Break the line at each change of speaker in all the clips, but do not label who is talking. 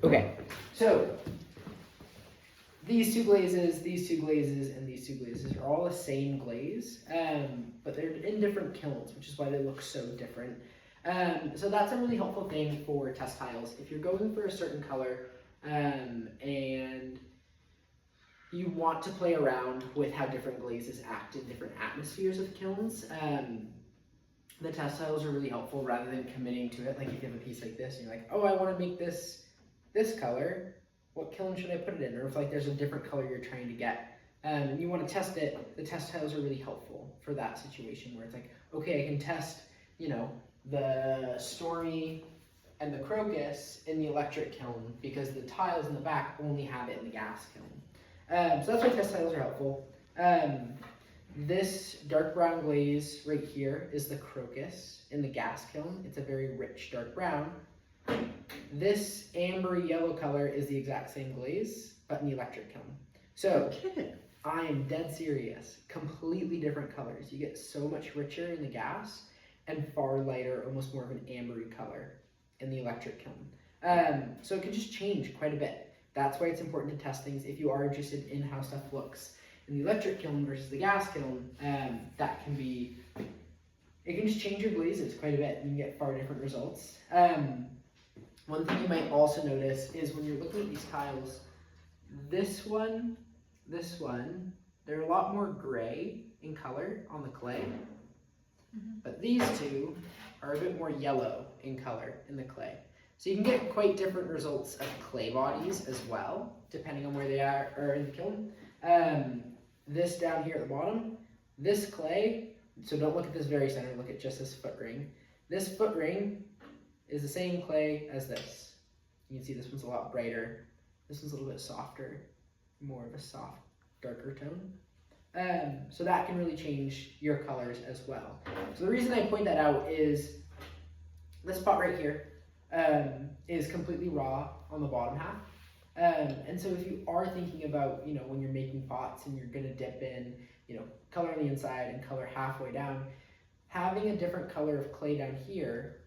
Okay, so these two glazes, these two glazes, and these two glazes are all the same glaze, but they're in different kilns, which is why they look so different. So that's a really helpful thing for test tiles. If you're going for a certain color and you want to play around with how different glazes act in different atmospheres of kilns, the test tiles are really helpful rather than committing to it. Like if you have a piece like this and you're like, oh, I want to make this color, what kiln should I put it in? Or if like there's a different color you're trying to get and you want to test it, the test tiles are really helpful for that situation where it's like, okay, I can test, you know, the Story and the Crocus in the electric kiln because the tiles in the back only have it in the gas kiln. So that's why test tiles are helpful. This dark brown glaze right here is the Crocus in the gas kiln. It's a very rich dark brown. This ambery yellow color is the exact same glaze, but in the electric kiln. So, I am dead serious. Completely different colors. You get so much richer in the gas and far lighter, almost more of an ambery color in the electric kiln. So it can just change quite a bit. That's why it's important to test things if you are interested in how stuff looks in the electric kiln versus the gas kiln. That can be, it can just change your glazes quite a bit and you get far different results. One thing you might also notice is when you're looking at these tiles, this one, they're a lot more gray in color on the clay, but these two are a bit more yellow in color in the clay. So you can get quite different results of clay bodies as well, depending on where they are in the kiln. This down here at the bottom, this clay, so don't look at this very center, look at just this foot ring. This foot ring is the same clay as this. You can see this one's a lot brighter. This one's a little bit softer, more of a soft, darker tone. So that can really change your colors as well. So the reason I point that out is this pot right here is completely raw on the bottom half. And so if you are thinking about, you know, when you're making pots and you're gonna dip in, you know, color on the inside and color halfway down, having a different color of clay down here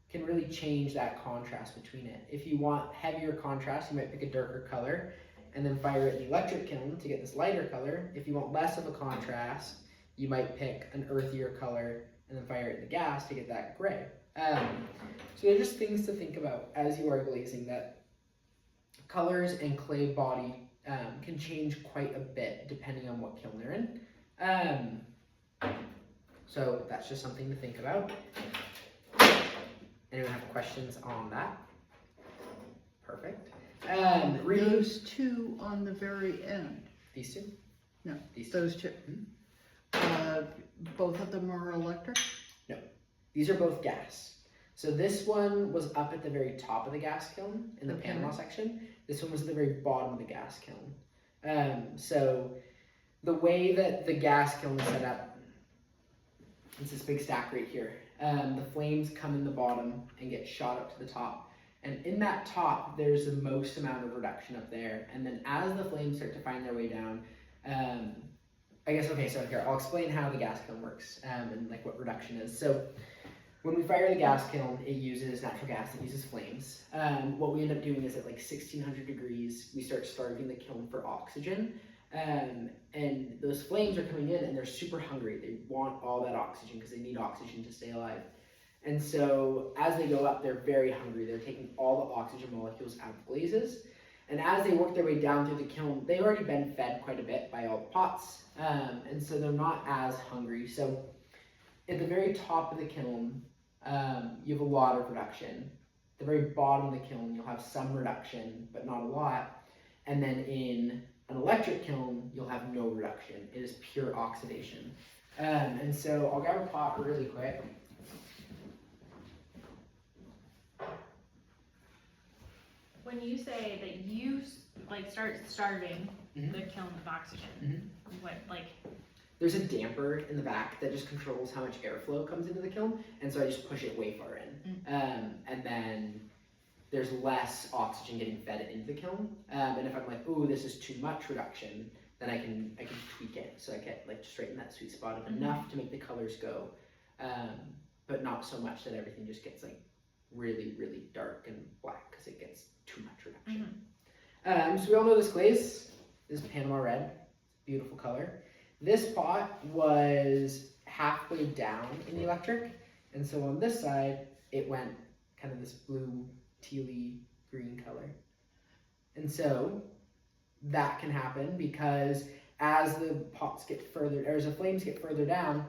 can really change that contrast between it. If you want heavier contrast, you might pick a darker color and then fire it in the electric kiln to get this lighter color. If you want less of a contrast, you might pick an earthier color and then fire it in the gas to get that gray. So they're just things to think about as you are glazing, that colors and clay body can change quite a bit depending on what kiln they're in. So that's just something to think about. Anyone have questions on that? Perfect.
Those two on the very end.
These two?
No,
These two.
those two. Both of them are electric?
No, these are both gas. So this one was up at the very top of the gas kiln in the Panama section. This one was at the very bottom of the gas kiln. So the way that the gas kiln is set up, it's this big stack right here. The flames come in the bottom and get shot up to the top. And in that top, there's the most amount of reduction up there. And then as the flames start to find their way down, I guess, okay, so here, I'll explain how the gas kiln works and like what reduction is. So when we fire the gas kiln, it uses natural gas, it uses flames. What we end up doing is at like 1600 degrees, we start starving the kiln for oxygen. And those flames are coming in and they're super hungry. They want all that oxygen because they need oxygen to stay alive. And so as they go up, they're very hungry. They're taking all the oxygen molecules out of the glazes. And as they work their way down through the kiln, they've already been fed quite a bit by all the pots. And so they're not as hungry. So at the very top of the kiln, you have a lot of reduction. At the very bottom of the kiln, you'll have some reduction, but not a lot. And then in an electric kiln, you'll have no reduction. It is pure oxidation. And so I'll grab a pot really quick.
When you say that you like start starving the kiln with oxygen, what like?
There's a damper in the back that just controls how much airflow comes into the kiln, and so I just push it way far in. And then there's less oxygen getting fed into the kiln. And if I'm like, ooh, this is too much reduction, then I can tweak it so I get like just right in that sweet spot of enough to make the colors go, but not so much that everything just gets like really, really dark and black because it gets too too much reduction. So we all know this glaze is Panama red, beautiful color. This pot was halfway down in the electric, and so on this side, it went kind of this blue, tealy, green color. And so that can happen because as the pots get further, or as the flames get further down,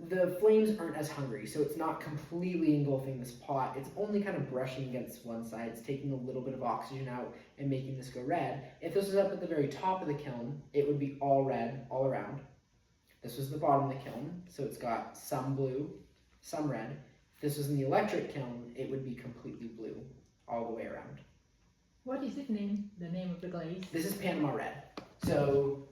the flames aren't as hungry, so it's not completely engulfing this pot. It's only kind of brushing against one side. It's taking a little bit of oxygen out and making this go red. If this was up at the very top of the kiln, it would be all red all around. This was the bottom of the kiln, so it's got some blue, some red. If this was in the electric kiln, it would be completely blue all the way around.
What is it name? The name of the glaze?
This is Panama red. So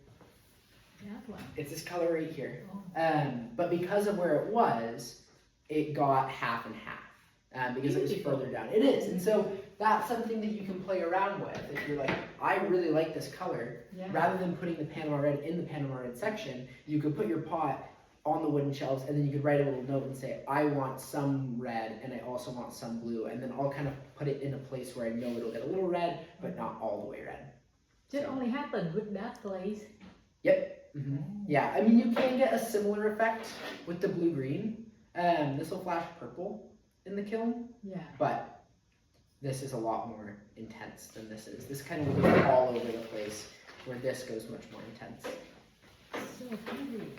That one.
it's this color right here.
Oh.
But because of where it was, it got half and half because it was
Beautiful.
further down. It is, and so that's something that you can play around with. If you're like, I really like this color,
Yeah.
rather than putting the Panama red in the Panama red section, you could put your pot on the wooden shelves, and then you could write a little note and say, I want some red, and I also want some blue, and then I'll kind of put it in a place where I know it'll get a litlittle red, but not all the way red.
That
So-
only happened with that glaze.
Yeah, I mean, you can get a similar effect with the blue-green. This will flash purple in the kiln,
Yeah.
but this is a lot more intense than this is. This kind of goes all over the place, where this goes much more intense.
So pretty.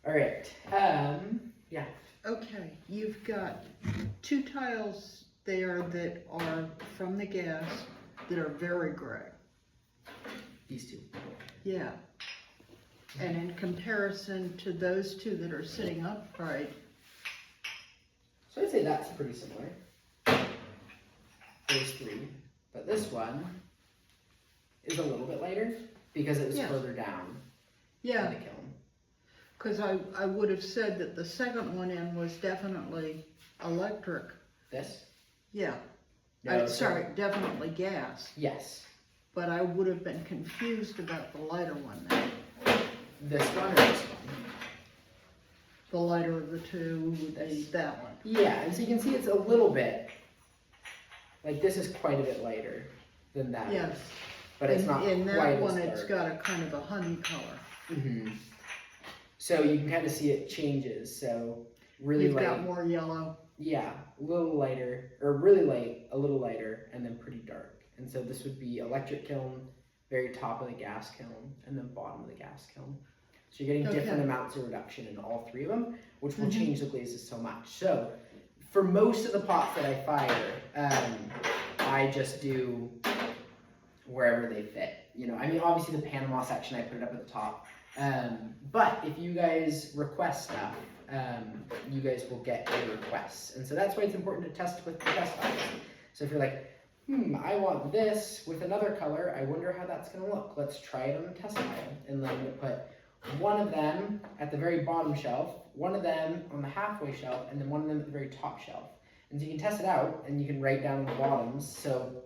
All right, yeah.
Okay, you've got 2 tiles there that are from the gas that are very gray.
These two.
Yeah. And in comparison to those 2 that are sitting upright,
So I'd say that's pretty similar. Those 3. But this one is a little bit lighter because it was
Yeah.
further down
yeah,
in the kiln.
because I would have said that the second one in was definitely electric.
This?
Yeah,
No,
sorry, definitely gas.
Yes.
But I would have been confused about the lighter one then.
This one or this one?
The lighter of the 2 would be that one.
Yeah, and so you can see it's a little bit, like this is quite a bit lighter than that.
Yes.
But it's not
In
quite
that
as
one, it's
dark.
got a kind of a honey color.
Mhm. So you can kind of see it changes, so really
You've
light,
got more yellow.
yeah, a little lighter, or really light, a little lighter, and then pretty dark. And so this would be electric kiln, very top of the gas kiln, and then bottom of the gas kiln. So you're getting different
Okay.
amounts of reduction in all 3 of them, which will
Mhm.
change the glazes so much. So for most of the pots that I fire, I just do wherever they fit. You know, I mean, obviously the Panama section, I put it up at the top. But if you guys request stuff, you guys will get your requests. And so that's why it's important to test with the test files. So if you're like, I want this with another color, I wonder how that's gonna look. Let's try it on the test file. And then we'll put one of them at the very bottom shelf, one of them on the halfway shelf, and then one of them at the very top shelf. And so you can test it out, and you can write down the bottoms. So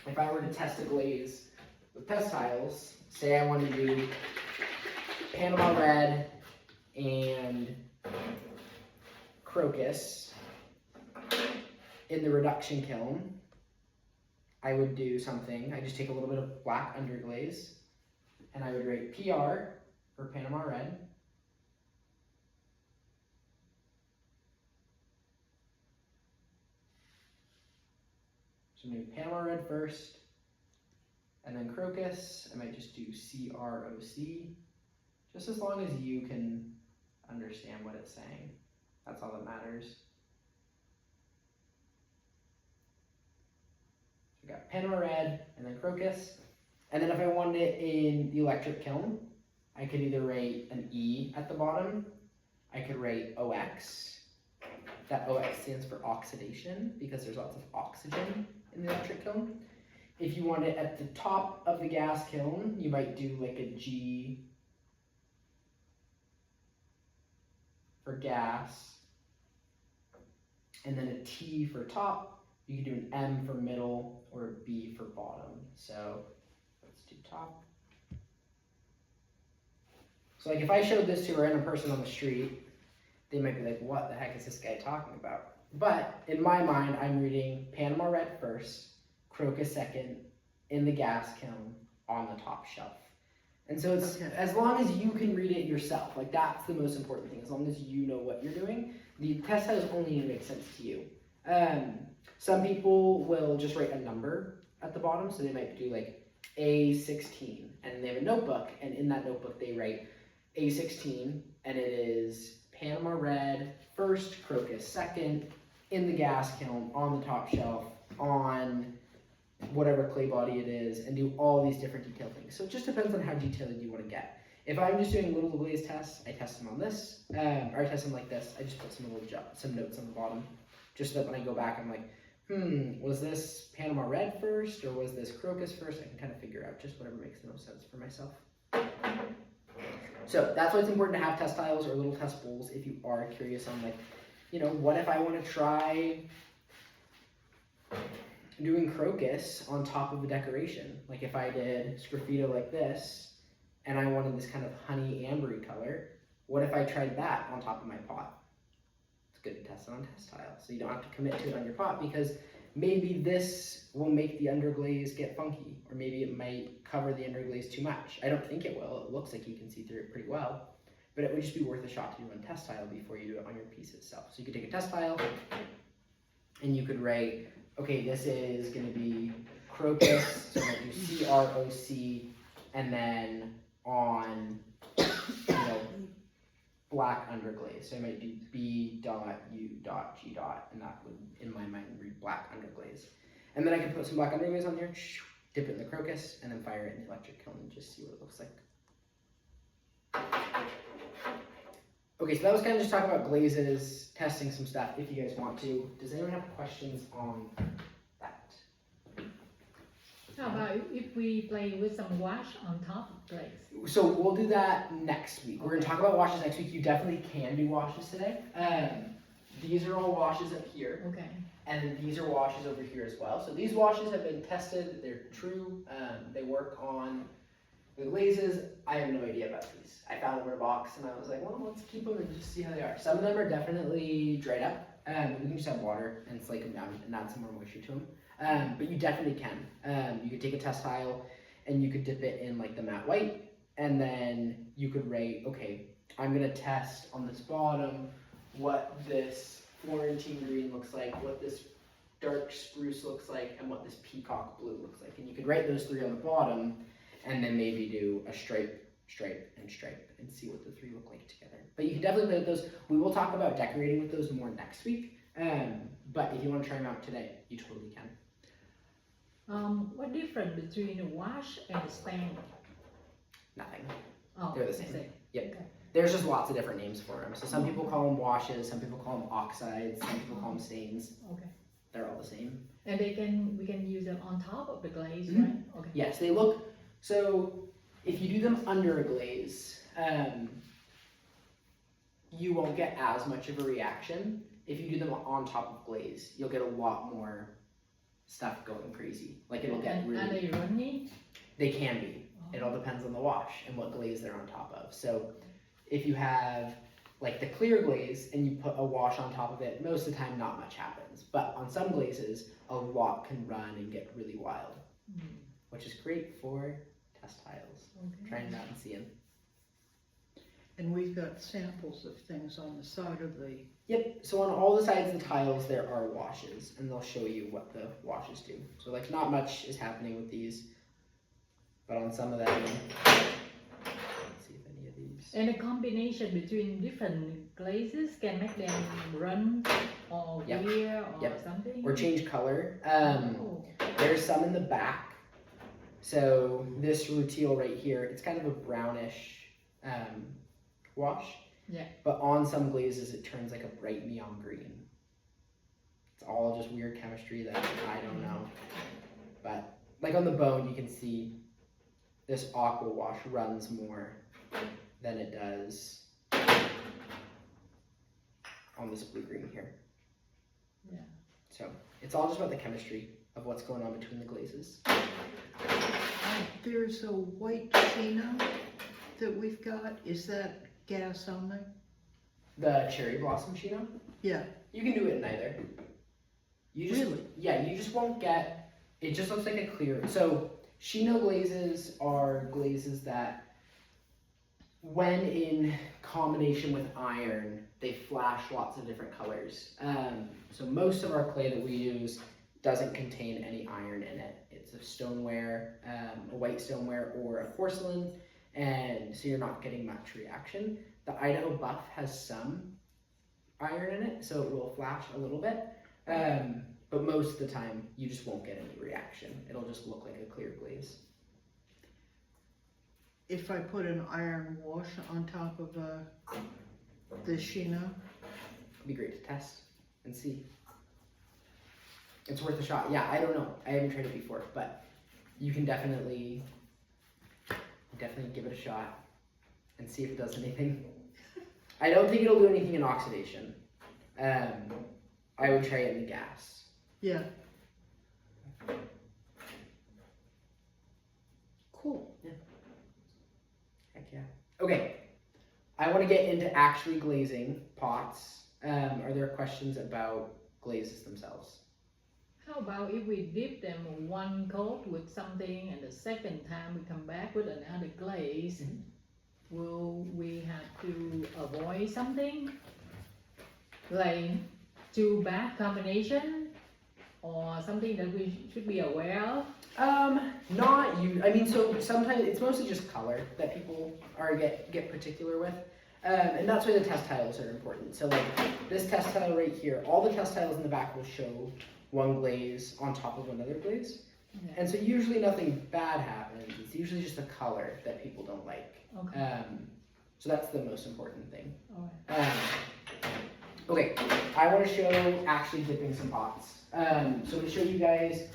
if I were to test a glaze with test tiles, say I want to do Panama red and crocus in the reduction kiln, I would do something. I just take a little bit of black underglaze, and I would write PR for Panama red. So maybe Panama red first, and then crocus. I might just do CROC, just as long as you can understand what it's saying. That's all that matters. So we got Panama red and then crocus. And then if I wanted it in the electric kiln, I could either write an E at the bottom, I could write OX. That OX stands for oxidation because there's lots of oxygen in the electric kiln. If you want it at the top of the gas kiln, you might do like a G for gas, and then a T for top. You could do an M for middle or a B for bottom. So let's do top. So like if I showed this to a random person on the street, they might be like, what the heck is this guy talking about? But in my mind, I'm reading Panama Red first, Crocus second, in the gas kiln, on the top shelf. And so it's,
Okay.
as long as you can read it yourself, like that's the most important thing. As long as you know what you're doing, the test titles only need to make sense to you. Some people will just write a number at the bottom, so they might do like A16, and they have a notebook, and in that notebook they write A16, and it is Panama Red first, Crocus second, in the gas kiln, on the top shelf, on whatever clay body it is, and do all these different detailed things. So it just depends on how detailed you want to get. If I'm just doing little glaze tests, I test them on this, or I test them like this. I just put some notes on the bottom, just so that when I go back, I'm like, was this Panama Red first, or was this Crocus first? I can kind of figure out just whatever makes the most sense for myself. So that's why it's important to have test tiles or little test bowls if you are curious on like, what if I want to try doing Crocus on top of a decoration? Like if I did Sgraffito like this, and I wanted this kind of honey ambery color, what if I tried that on top of my pot? It's good to test it on test tile, so you don't have to commit to it on your pot, because maybe this will make the underglaze get funky, or maybe it might cover the underglaze too much. I don't think it will. It looks like you can see through it pretty well, but it would just be worth a shot to do on test tile before you do it on your piece itself. So you could take a test tile, and you could write, okay, this is going to be Crocus, so I'm going to do C-R-O-C, and then on, black underglaze. So I might do B.U.G. and that would, in my mind, read black underglaze. And then I can put some black underglaze on there, dip it in the Crocus, and then fire it in the electric kiln and just see what it looks like. Okay, so that was kind of just talking about glazes, testing some stuff if you guys want to. Does anyone have questions on that?
How about if we play with some wash on top of glaze?
So we'll do that next week. We're going to talk about washes next week. You definitely can do washes today. These are all washes up here,
Okay.
and these are washes over here as well. So these washes have been tested. They're true. They work on the glazes. I have no idea about these. I found them in a box, and I was like, well, let's keep them and just see how they are. Some of them are definitely dried up. We can just have water and slake them down and add some more moisture to them. But you definitely can. You could take a test tile and you could dip it in like the matte white, and then you could write, okay, I'm gonna test on this bottom what this Florentine green looks like, what this dark spruce looks like, and what this peacock blue looks like. And you could write those three on the bottom, and then maybe do a stripe, stripe, and stripe, and see what the three look like together. But you can definitely play with those. We will talk about decorating with those more next week. But if you want to try them out today, you totally can.
What difference between a wash and a stain?
Nothing.
Oh,
They're the
I
same.
see.
Yep.
Okay.
There's just lots of different names for them. So some people call them washes, some people call them oxides, some people call them stains.
Okay.
They're all the same.
And we can use them on top of the glaze,
Mhm.
right? Okay.
Yes, they look, so if you do them under a glaze, you won't get as much of a reaction. If you do them on top of glaze, you'll get a lot more stuff going crazy. Like it'll get
Are
really,
they runny?
they can be.
Oh.
It all depends on the wash and what glaze they're on top of. So if you have like the clear glaze and you put a wash on top of it, most of the time not much happens. But on some glazes, a lot can run and get really wild, which is great for test tiles.
Okay.
Trying it out and seeing.
And we've got samples of things on the side of the,
Yep, so on all the sides of the tiles there are washes, and they'll show you what the washes do. So like not much is happening with these, but on some of them, let's see if any of these.
And a combination between different glazes can make them run or
Yep.
wear or
Yep.
something?
Or change color.
Oh.
There's some in the back. So this rutile right here, it's kind of a brownish wash.
Yeah.
But on some glazes it turns like a bright neon green. It's all just weird chemistry that I don't know. But like on the bone you can see this aqua wash runs more than it does on this blue green here.
Yeah.
So it's all just about the chemistry of what's going on between the glazes.
there's a white Chino that we've got. Is that gas only?
The cherry blossom chino,
Yeah,
you can do it in either. You just,
Really?
Yeah, you just won't get, it just looks like a clear, so chino glazes are glazes that when in combination with iron, they flash lots of different colors. So most of our clay that we use doesn't contain any iron in it. It's a stoneware, a white stoneware or a porcelain, and so you're not getting much reaction. The Idaho Buff has some iron in it, so it will flash a little bit, but most of the time you just won't get any reaction. It'll just look like a clear glaze.
if I put an iron wash on top of the Sheena,
It'd be great to test and see. It's worth a shot. Yeah, I don't know. I haven't tried it before, but you can definitely give it a shot and see if it does anything. I don't think it'll do anything in oxidation. I would try it in the gas.
yeah. Cool.
Heck yeah. Okay, I want to get into actually glazing pots. Are there questions about glazes themselves?
How about if we dip them one coat with something and the second time we come back with another glaze?
Mhm.
Will we have to avoid something? Like two bad combination? Or something that we should be aware of?
Not you. I mean, so sometimes it's mostly just color that people get particular with, and that's why the test tiles are important. So like this test tile right here, all the test tiles in the back will show one glaze on top of another glaze,
Okay.
and so usually nothing bad happens. It's usually just the color that people don't like.
Okay.
So that's the most important thing.
Alright.
Okay, I want to show actually dipping some pots. So I'm going to show you guys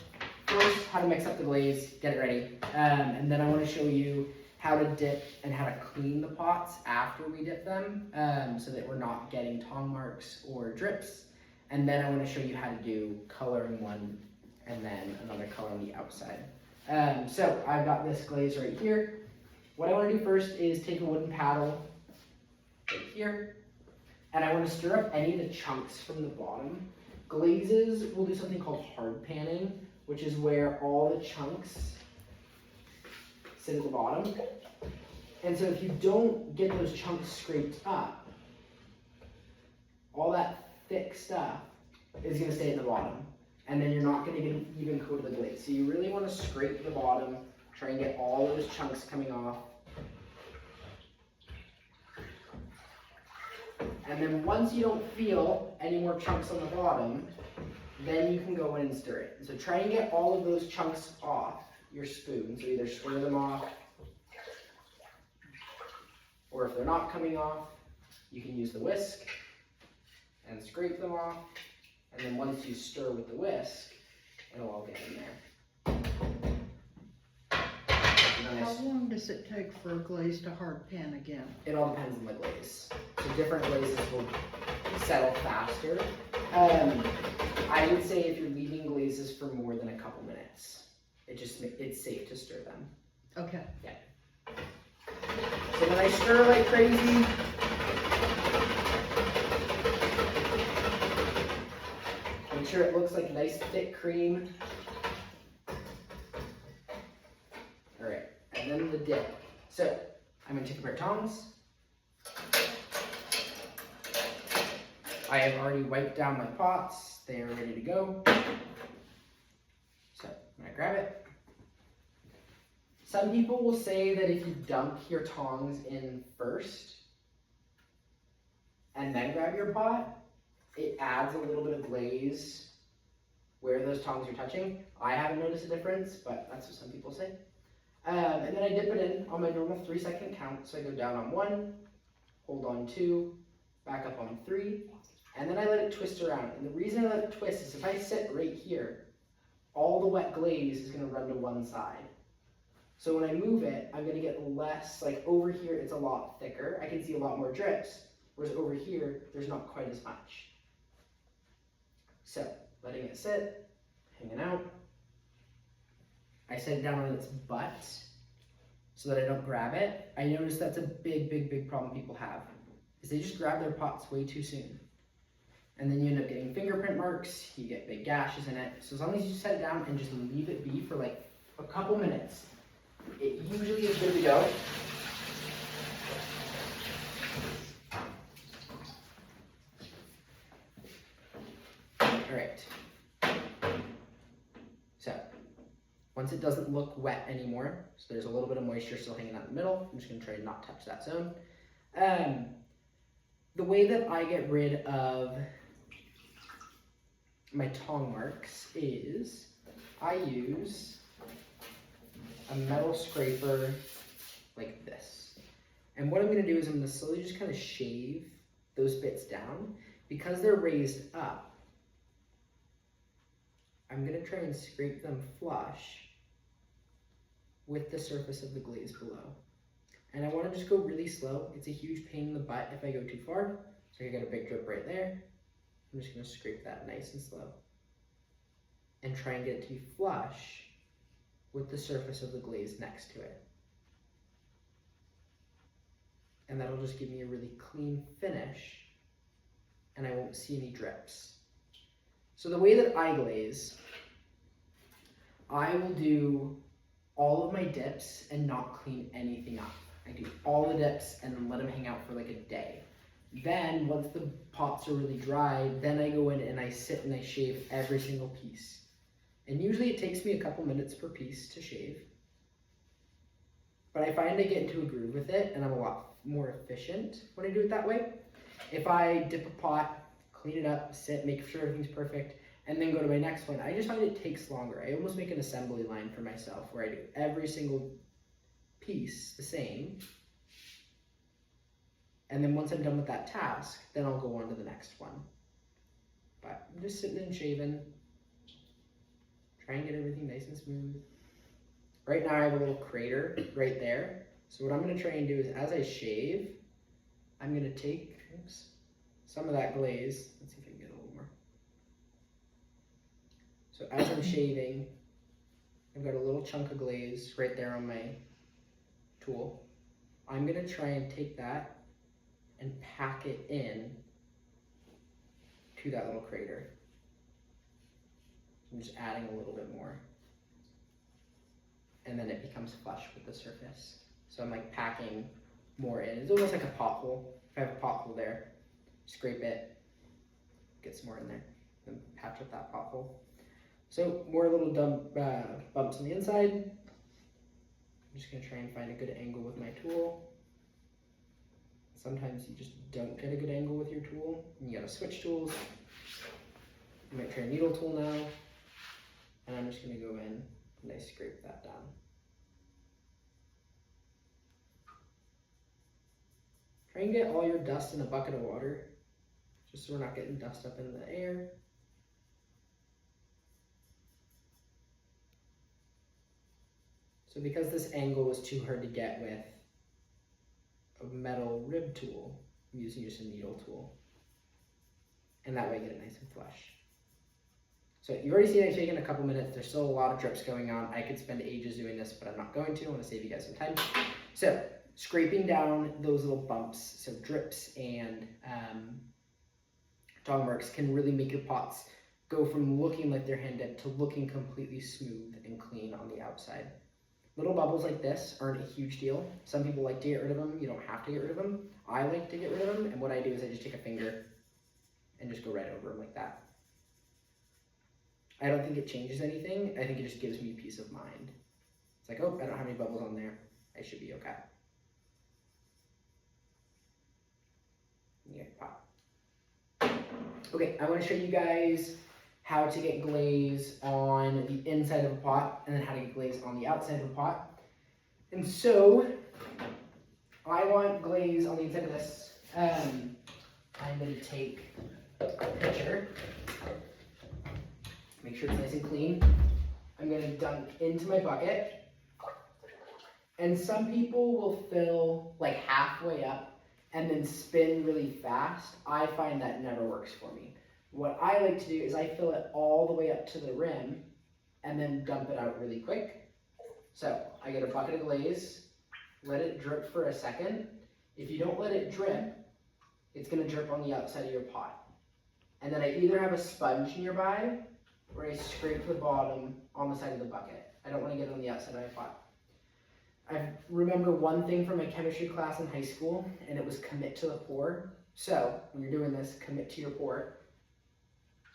first how to mix up the glaze, get it ready, and then I want to show you how to dip and how to clean the pots after we dip them, so that we're not getting tong marks or drips. And then I want to show you how to do color in one and then another color on the outside. So I've got this glaze right here. What I want to do first is take a wooden paddle right here, and I want to stir up any of the chunks from the bottom. Glazes will do something called hard panning, which is where all the chunks sit at the bottom. And so if you don't get those chunks scraped up, all that thick stuff is going to stay at the bottom, and then you're not going to get an even coat of the glaze. So you really want to scrape the bottom, try and get all those chunks coming off. And then once you don't feel any more chunks on the bottom, then you can go in and stir it. So try and get all of those chunks off your spoon. So either square them off, or if they're not coming off, you can use the whisk and scrape them off. And then once you stir with the whisk, it'll all get in there. And then
How long does it take for a glaze to hard pan again?
it all depends on the glaze. So different glazes will settle faster. I would say if you're leaving glazes for more than a couple minutes, it's safe to stir them.
Okay.
So then I stir like crazy. Make sure it looks like nice thick cream. Alright, and then the dip. So I'm going to take a pair of tongs. I have already wiped down my pots. They are ready to go. So I'm going to grab it. Some people will say that if you dunk your tongs in first and then grab your pot, it adds a little bit of glaze where those tongs are touching. I haven't noticed a difference, but that's what some people say. And then I dip it in on my normal 3-second count. So I go down on 1, hold on 2, back up on 3, and then I let it twist around. And the reason I let it twist is if I sit right here, all the wet glaze is going to run to one side. So when I move it, I'm going to get less, like over here it's a lot thicker. I can see a lot more drips, whereas over here, there's not quite as much. So, letting it sit, hanging out. I set it down on its butt so that I don't grab it. I notice that's a big problem people have, is they just grab their pots way too soon. And then you end up getting fingerprint marks, you get big gashes in it. So as long as you set it down and just leave it be for like a couple minutes, it usually is good to go. Alright. So, once it doesn't look wet anymore, so there's a little bit of moisture still hanging out in the middle, I'm just going to try to not touch that zone. The way that I get rid of my tong marks is I use a metal scraper like this. And what I'm going to do is I'm going to slowly just kind of shave those bits down. Because they're raised up, I'm going to try and scrape them flush with the surface of the glaze below. And I want to just go really slow. It's a huge pain in the butt if I go too far. So I got a big drip right there. I'm just going to scrape that nice and slow. And try and get it to be flush with the surface of the glaze next to it. And that'll just give me a really clean finish. And I won't see any drips. So the way that I glaze, I will do all of my dips and not clean anything up. I do all the dips and then let them hang out for like a day. Then once the pots are really dry, then I go in and I sit and I shave every single piece. And usually it takes me a couple minutes per piece to shave. But I find I get into a groove with it and I'm a lot more efficient when I do it that way. If I dip a pot, clean it up, sit, make sure everything's perfect, and then go to my next one, I just find it takes longer. I almost make an assembly line for myself where I do every single piece the same. And then once I'm done with that task, then I'll go on to the next one. But I'm just sitting and shaving, try and get everything nice and smooth. Right now I have a little crater right there. So what I'm going to try and do is as I shave, I'm going to take some of that glaze. Let's see if I can get a little more. So as I'm shaving, I've got a little chunk of glaze right there on my tool. I'm going to try and take that and pack it in to that little crater. I'm just adding a little bit more. And then it becomes flush with the surface. So I'm like packing more in. It's almost like a pothole. If I have a pothole there, scrape it, get some more in there, then patch up that pothole. So more little bumps on the inside. I'm just gonna try and find a good angle with my tool. Sometimes you just don't get a good angle with your tool, and you gotta switch tools. I might try a needle tool now, and I'm just gonna go in and I scrape that down. Try and get all your dust in a bucket of water, just so we're not getting dust up in the air. So because this angle was too hard to get with a metal rib tool, I'm using just a needle tool. And that way I get it nice and flush. So you've already seen it taken a couple minutes. There's still a lot of drips going on. I could spend ages doing this, but I'm not going to. I want to save you guys some time. So scraping down those little bumps, so drips and dog marks can really make your pots go from looking like they're hand dipped to looking completely smooth and clean on the outside. Little bubbles like this aren't a huge deal. Some people like to get rid of them. You don't have to get rid of them. I like to get rid of them, and what I do is I just take a finger and just go right over them like that. I don't think it changes anything. I think it just gives me peace of mind. It's like, oh, I don't have any bubbles on there. I should be okay. Yeah, pot. Okay, I want to show you guys how to get glaze on the inside of a pot and then how to get glaze on the outside of a pot. And so, I want glaze on the inside of this. I'm going to take a pitcher, make sure it's nice and clean. I'm going to dunk into my bucket. And some people will fill like halfway up and then spin really fast. I find that never works for me. What I like to do is I fill it all the way up to the rim and then dump it out really quick. So I get a bucket of glaze, let it drip for a second. If you don't let it drip, it's gonna drip on the outside of your pot. And then I either have a sponge nearby, or I scrape the bottom on the side of the bucket. I don't wanna get it on the outside of my pot. I remember one thing from my chemistry class in high school, and it was commit to the pour. So, when you're doing this, commit to your pour.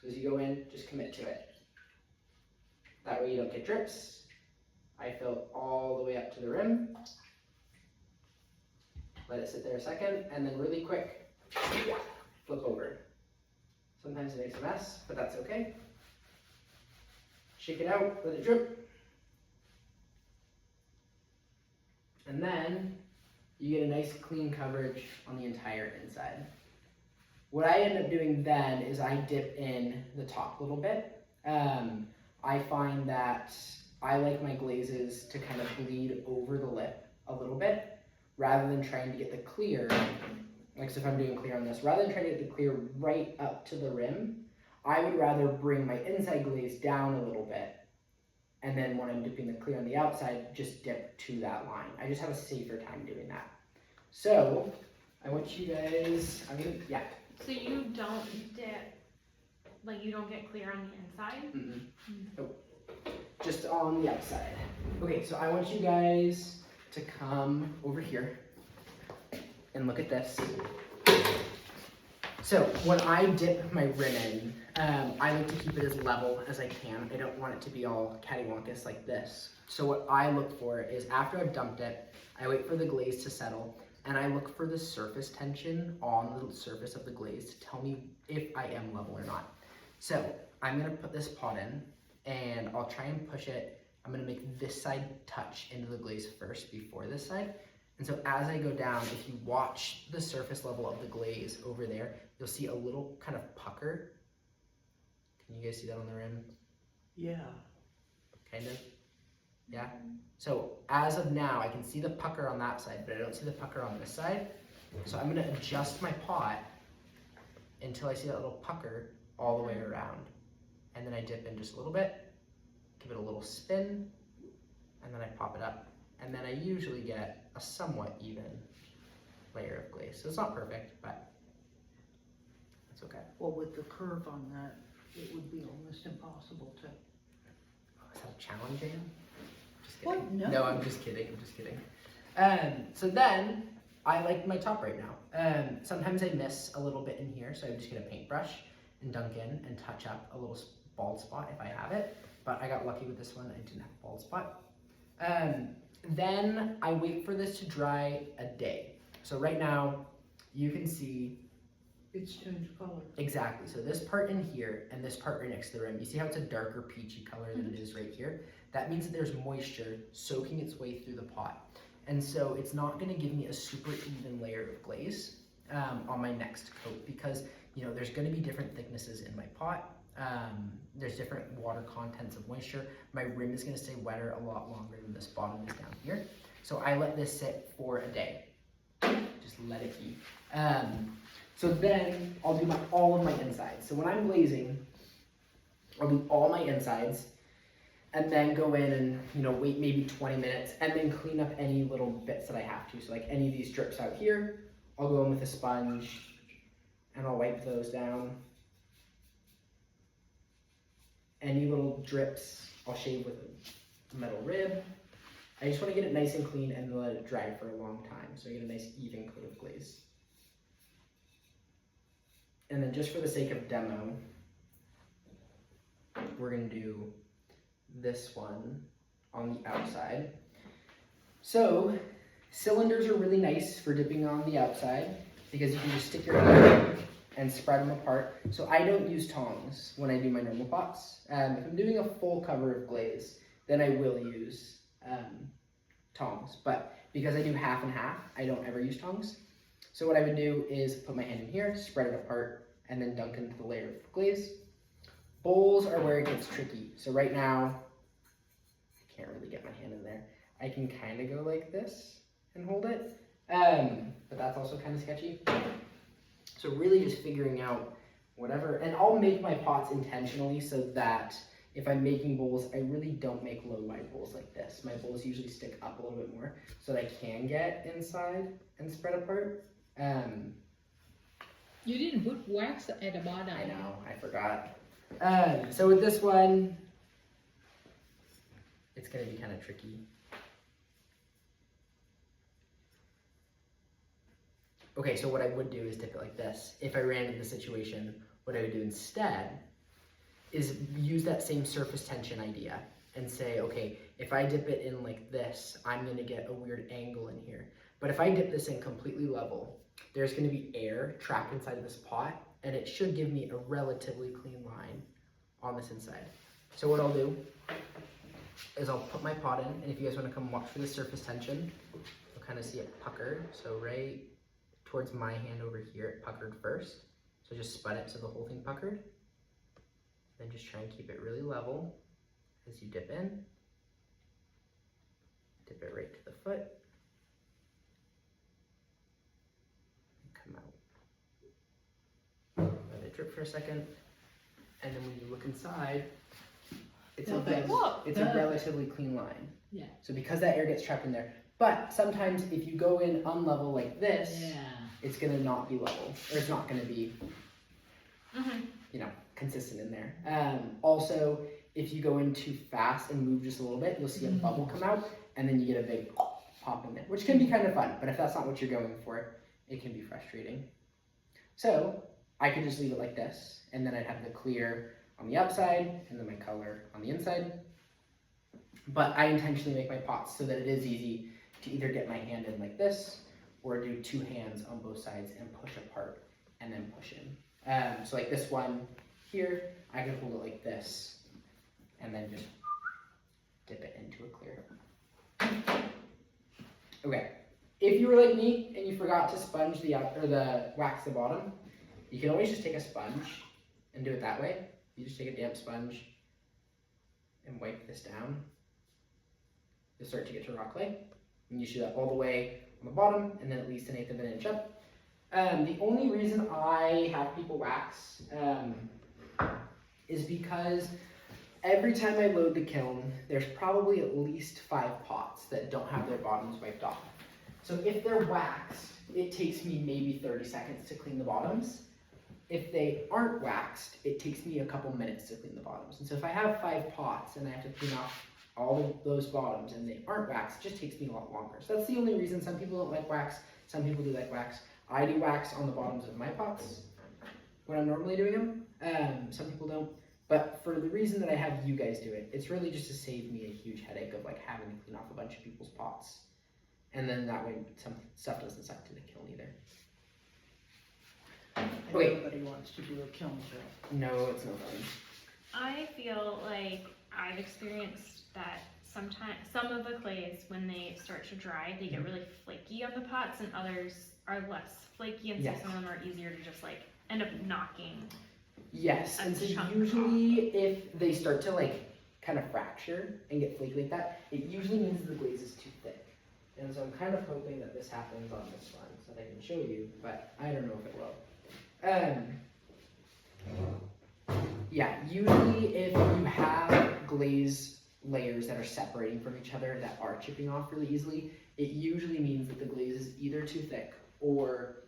So as you go in, just commit to it. That way you don't get drips. I fill it all the way up to the rim. Let it sit there a second, and then really quick, flip over. Sometimes it makes a mess, but that's okay. Shake it out, let it drip. And then you get a nice clean coverage on the entire inside. What I end up doing then is I dip in the top a little bit. I find that I like my glazes to kind of bleed over the lip a little bit, rather than trying to get the clear, like so if I'm doing clear on this, rather than trying to get the clear right up to the rim, I would rather bring my inside glaze down a little bit, and then when I'm dipping the clear on the outside, just dip to that line. I just have a safer time doing that. So, I want you guys, yeah.
So you don't dip, like you don't get clear on the inside?
Mm-mm. Nope. Just on the outside. Okay, so I want you guys to come over here and look at this. So when I dip my rim in, I like to keep it as level as I can. I don't want it to be all cattywampus like this. So what I look for is after I've dumped it, I wait for the glaze to settle, and I look for the surface tension on the surface of the glaze to tell me if I am level or not. So I'm gonna put this pot in, and I'll try and push it. I'm gonna make this side touch into the glaze first before this side. And so as I go down, if you watch the surface level of the glaze over there, you'll see a little kind of pucker. Can you guys see that on the rim?
Yeah.
Kind of? Yeah? So as of now, I can see the pucker on that side, but I don't see the pucker on this side. So I'm gonna adjust my pot until I see that little pucker all the way around. And then I dip in just a little bit, give it a little spin, and then I pop it up. And then I usually get a somewhat even layer of glaze. So it's not perfect, but it's okay.
Well, with the curve on that, it would be almost impossible to.
Is that challenging? Just
What?
kidding.
No.
No, I'm just kidding. I'm just kidding. So then I like my top right now. Sometimes I miss a little bit in here, so I'm just gonna paintbrush and dunk in and touch up a little bald spot if I have it. But I got lucky with this one. I didn't have a bald spot. Then I wait for this to dry a day. So right now, you can see
It's changed color.
exactly. So this part in here and this part right next to the rim, you see how it's a darker peachy color than it is right here? That means that there's moisture soaking its way through the pot. And so it's not gonna give me a super even layer of glaze on my next coat because there's gonna be different thicknesses in my pot. There's different water contents of moisture. My rim is gonna stay wetter a lot longer than this bottom is down here. So I let this sit for a day. Just let it be. So then I'll do all of my insides. So when I'm glazing, I'll do all my insides and then go in and wait maybe 20 minutes and then clean up any little bits that I have to. So like any of these drips out here, I'll go in with a sponge and I'll wipe those down. Any little drips, I'll shave with a metal rib. I just want to get it nice and clean and let it dry for a long time so I get a nice even coat of glaze. And then just for the sake of demo, we're going to do this one on the outside. So cylinders are really nice for dipping on the outside because you can just stick your hand in and spread them apart. So I don't use tongs when I do my normal pots. If I'm doing a full cover of glaze, then I will use tongs. But because I do half and half, I don't ever use tongs. So what I would do is put my hand in here, spread it apart, and then dunk into the layer of glaze. Bowls are where it gets tricky. So right now, I can't really get my hand in there. I can kind of go like this and hold it, but that's also kind of sketchy. So really just figuring out whatever, and I'll make my pots intentionally so that if I'm making bowls, I really don't make low wide bowls like this. My bowls usually stick up a little bit more so that I can get inside and spread apart.
You didn't put wax at the bottom.
I know, I forgot. So with this one, it's gonna be kind of tricky. Okay, so what I would do is dip it like this. If I ran into the situation, what I would do instead is use that same surface tension idea and say, okay, if I dip it in like this, I'm gonna get a weird angle in here. But if I dip this in completely level, there's gonna be air trapped inside of this pot, and it should give me a relatively clean line on this inside. So what I'll do is I'll put my pot in, and if you guys wanna come watch for the surface tension, you'll kind of see it pucker. So right towards my hand over here, it puckered first. So just spun it so the whole thing puckered. Then just try and keep it really level as you dip in. Dip it right to the foot. And come out. Let it drip for a second. And then when you look inside, it's
Okay.
a relatively clean line.
Yeah.
So because that air gets trapped in there. But sometimes if you go in unlevel like this,
Yeah.
it's gonna not be level, or it's not gonna be,
Mhm.
you know, consistent in there. Also, if you go in too fast and move just a little bit, you'll see a bubble come out, and then you get a big pop in there, which can be kind of fun, but if that's not what you're going for, it can be frustrating. So, I could just leave it like this, and then I'd have the clear on the outside, and then my color on the inside. But I intentionally make my pots so that it is easy to either get my hand in like this, or do two hands on both sides and push apart, and then push in. So like this one here, I can hold it like this, and then just dip it into a clear. Okay, if you were like me and you forgot to sponge the wax the bottom, you can always just take a sponge and do it that way. You just take a damp sponge and wipe this down. You'll start to get to rock clay, and you shoot that all the way on the bottom, and then at least 1/8 of an inch up. The only reason I have people wax is because every time I load the kiln, there's probably at least 5 pots that don't have their bottoms wiped off. So if they're waxed, it takes me maybe 30 seconds to clean the bottoms. If they aren't waxed, it takes me a couple minutes to clean the bottoms. And so if I have 5 pots and I have to clean off all of those bottoms and they aren't waxed, it just takes me a lot longer. So that's the only reason. Some people don't like wax, some people do like wax. I do wax on the bottoms of my pots when I'm normally doing them. Some people don't. But for the reason that I have you guys do it, it's really just to save me a huge headache of like having to clean off a bunch of people's pots. And then that way some stuff doesn't suck to the kiln either.
And
Okay.
everybody wants to do a kiln job.
No, it's no fun.
I feel like I've experienced that sometimes some of the clays, when they start to dry, they get really flaky on the pots, and others are less flaky, and so
Yes.
some of them are easier to just like end up knocking.
Yes,
A
and so
chunk
usually if they start to like kind of fracture and get flaky like that, it usually means the glaze is too thick. And so I'm kind of hoping that this happens on this one so that I can show you, but I don't know if it will. Yeah, usually if you have glaze layers that are separating from each other that are chipping off really easily, it usually means that the glaze is either too thick or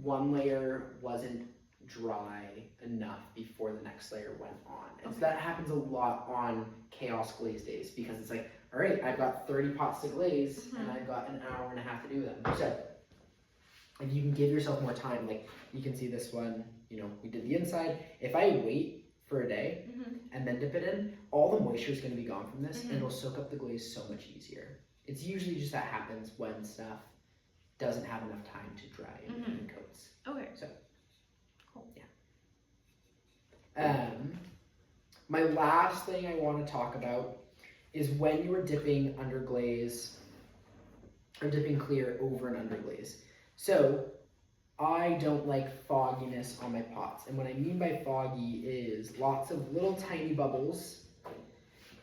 one layer wasn't dry enough before the next layer went on. And so that happens a lot on chaos glaze days because it's like, all right, I've got 30 pots to glaze and I've got an hour and a half to do them. So if you can give yourself more time, like you can see this one, you know, we did the inside. If I wait for a day and then dip it in, all the moisture is going to be gone from this and it'll soak up the glaze so much easier. It's usually just that happens when stuff doesn't have enough time to dry in coats.
Okay.
So, cool. Yeah. My last thing I want to talk about is when you are dipping under glaze or dipping clear over an under glaze. So, I don't like fogginess on my pots. And what I mean by foggy is lots of little tiny bubbles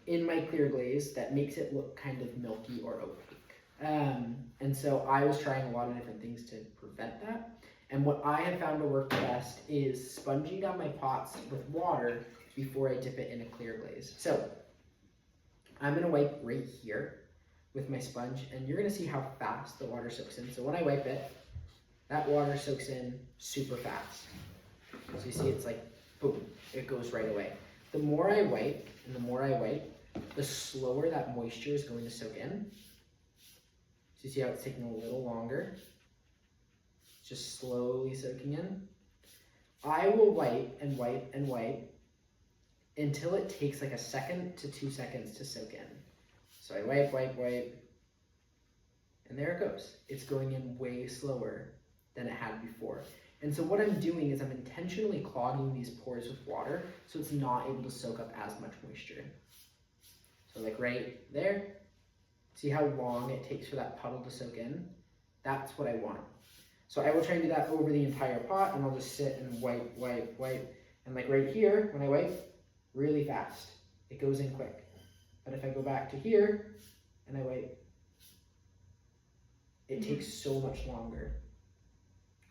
in my clear glaze that makes it look kind of milky or opaque. And so I was trying a lot of different things to prevent that. And what I have found to work best is sponging down my pots with water before I dip it in a clear glaze. So I'm gonna wipe right here with my sponge and you're gonna see how fast the water soaks in. So when I wipe it, that water soaks in super fast. So you see it's like, boom, it goes right away. The more I wipe, and the more I wipe, the slower that moisture is going to soak in. So you see how it's taking a little longer? It's just slowly soaking in. I will wipe and wipe and wipe until it takes like 1 second to 2 seconds to soak in. So I wipe, wipe, wipe, and there it goes. It's going in way slower than it had before. And so what I'm doing is I'm intentionally clogging these pores with water so it's not able to soak up as much moisture. So like right there, see how long it takes for that puddle to soak in? That's what I want. So I will try and do that over the entire pot, and I'll just sit and wipe, wipe, wipe. And like right here, when I wipe, really fast. It goes in quick. But if I go back to here and I wipe, it takes so much longer.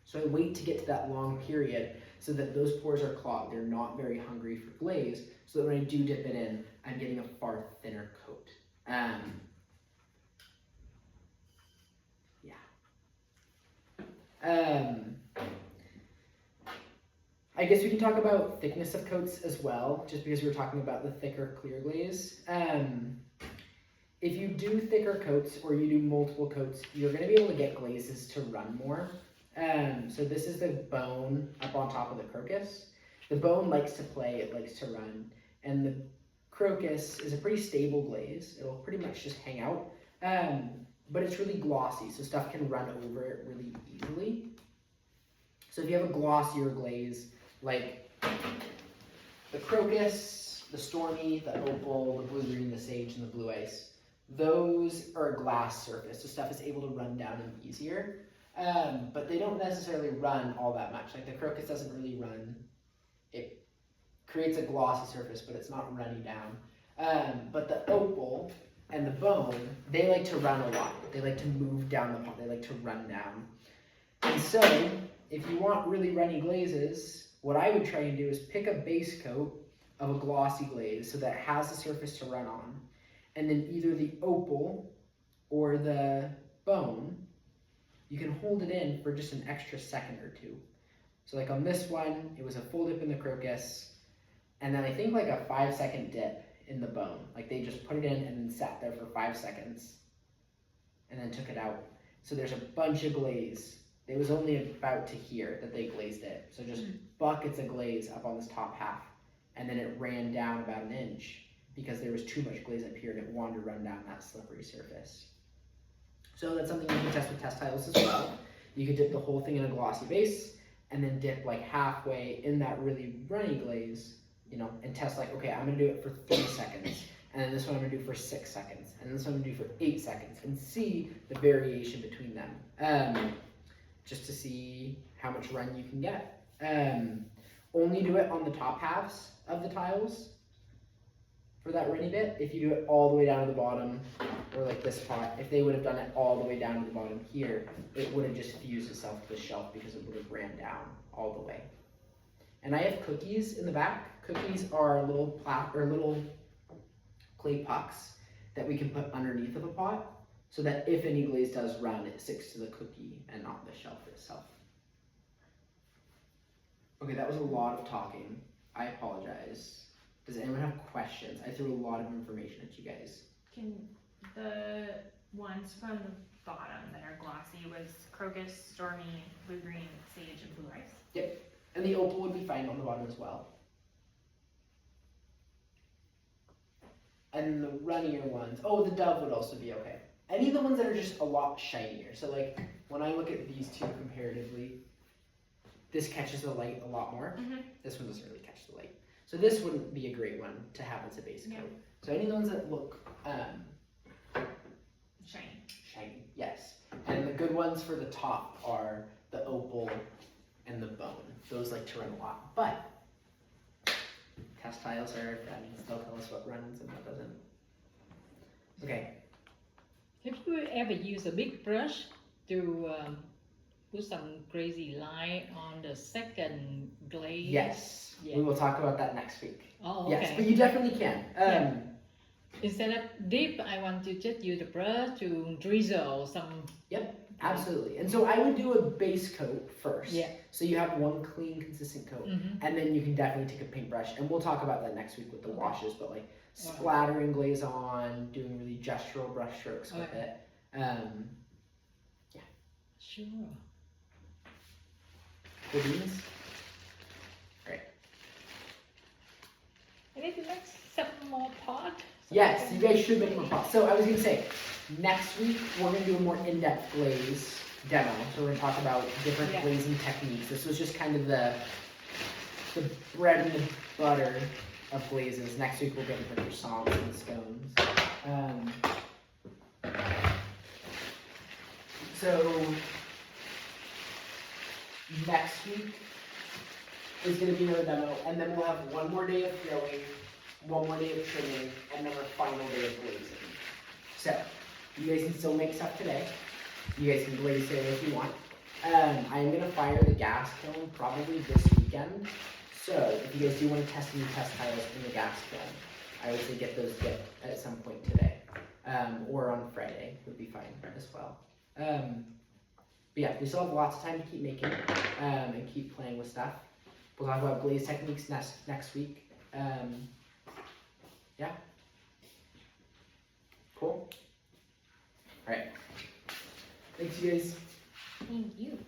So I wait to get to that long period so that those pores are clogged. They're not very hungry for glaze, so that when I do dip it in, I'm getting a far thinner coat. I guess we can talk about thickness of coats as well, just because we were talking about the thicker clear glaze. If you do thicker coats or you do multiple coats, you're going to be able to get glazes to run more. So this is the bone up on top of the crocus. The bone likes to play, it likes to run, and the crocus is a pretty stable glaze. It'll pretty much just hang out, but it's really glossy, so stuff can run over it really easily. So if you have a glossier glaze, like the crocus, the stormy, the opal, the blue-green, the sage, and the blue ice, those are a glass surface, so stuff is able to run down them easier. But they don't necessarily run all that much. Like the crocus doesn't really run. It creates a glossy surface, but it's not running down. But the opal and the bone, they like to run a lot. They like to move down the pot. They like to run down. And so, if you want really runny glazes, what I would try and do is pick a base coat of a glossy glaze so that it has a surface to run on. And then either the opal or the bone, you can hold it in for just an extra second or two. So like on this one, it was a full dip in the crocus, and then I think like a 5-second dip in the bone. Like they just put it in and then sat there for 5 seconds, and then took it out. So there's a bunch of glaze. It was only about to here that they glazed it. So just buckets of glaze up on this top half, and then it ran down about 1 inch because there was too much glaze up here and it wanted to run down that slippery surface. So that's something you can test with test tiles as well. You could dip the whole thing in a glossy base and then dip like halfway in that really runny glaze, you know, and test like, okay, I'm gonna do it for 3 seconds, and then this one I'm gonna do for 6 seconds, and this one I'm gonna do for 8 seconds, and see the variation between them, just to see how much run you can get. Only do it on the top halves of the tiles for that runny bit. If you do it all the way down to the bottom, or like this pot, if they would have done it all the way down to the bottom here, it would have just fused itself to the shelf because it would have ran down all the way. And I have cookies in the back. Cookies are little little clay pucks that we can put underneath of a pot, so that if any glaze does run, it sticks to the cookie and not the shelf itself. Okay, that was a lot of talking. I apologize. Does anyone have questions? I threw a lot of information at you guys.
Can the ones from the bottom that are glossy was crocus, stormy, blue-green, sage, and blue ice?
Yep, and the opal would be fine on the bottom as well. And the runnier ones, oh, the dove would also be okay. Any of the ones that are just a lot shinier. So like, when I look at these two comparatively, this catches the light a lot more. This one doesn't really catch the light. So this wouldn't be a great one to have as a base coat. So any of the ones that look shiny, yes. And the good ones for the top are the opal and the bone. Those like to run a lot. But test tiles are our friends. They'll tell us what runs and what doesn't. Okay.
Have you ever used a big brush to put some crazy line on the second glaze?
Yes.
Yeah.
We will talk about that next week.
Oh, okay.
Yes, but you definitely can.
Instead of dip, I want to just use the brush to drizzle some
Absolutely. And so I would do a base coat first.
Yeah.
So you have one clean, consistent coat.
Mm-hmm.
And then you can definitely take a paintbrush, and we'll talk about that next week with the
Okay.
washes, but like splattering glaze on, doing really gestural brush strokes with
Okay.
it.
Sure.
Good beans.
I need to make some more pot.
Yes, you guys should make more pots. So I was gonna say, next week we're gonna do a more in-depth glaze demo. So we're gonna talk about different
Yeah.
glazing techniques. This was just kind of the bread and the butter of glazes. Next week we'll get into croissants and scones. So next week is gonna be another demo, and then we'll have one more day of filling, one more day of trimming, and then our final day of glazing. So, you guys can still make stuff today. You guys can glaze today if you want. I'm gonna fire the gas kiln probably this weekend. So, if you guys do want to test any test tiles in the gas kiln, I would say get those at some point today. Or on Friday would be fine as well. But yeah, we still have lots of time to keep making, and keep playing with stuff. We'll talk about glaze techniques next week. Yeah. Cool. Alright. Thanks, you guys.
Thank you.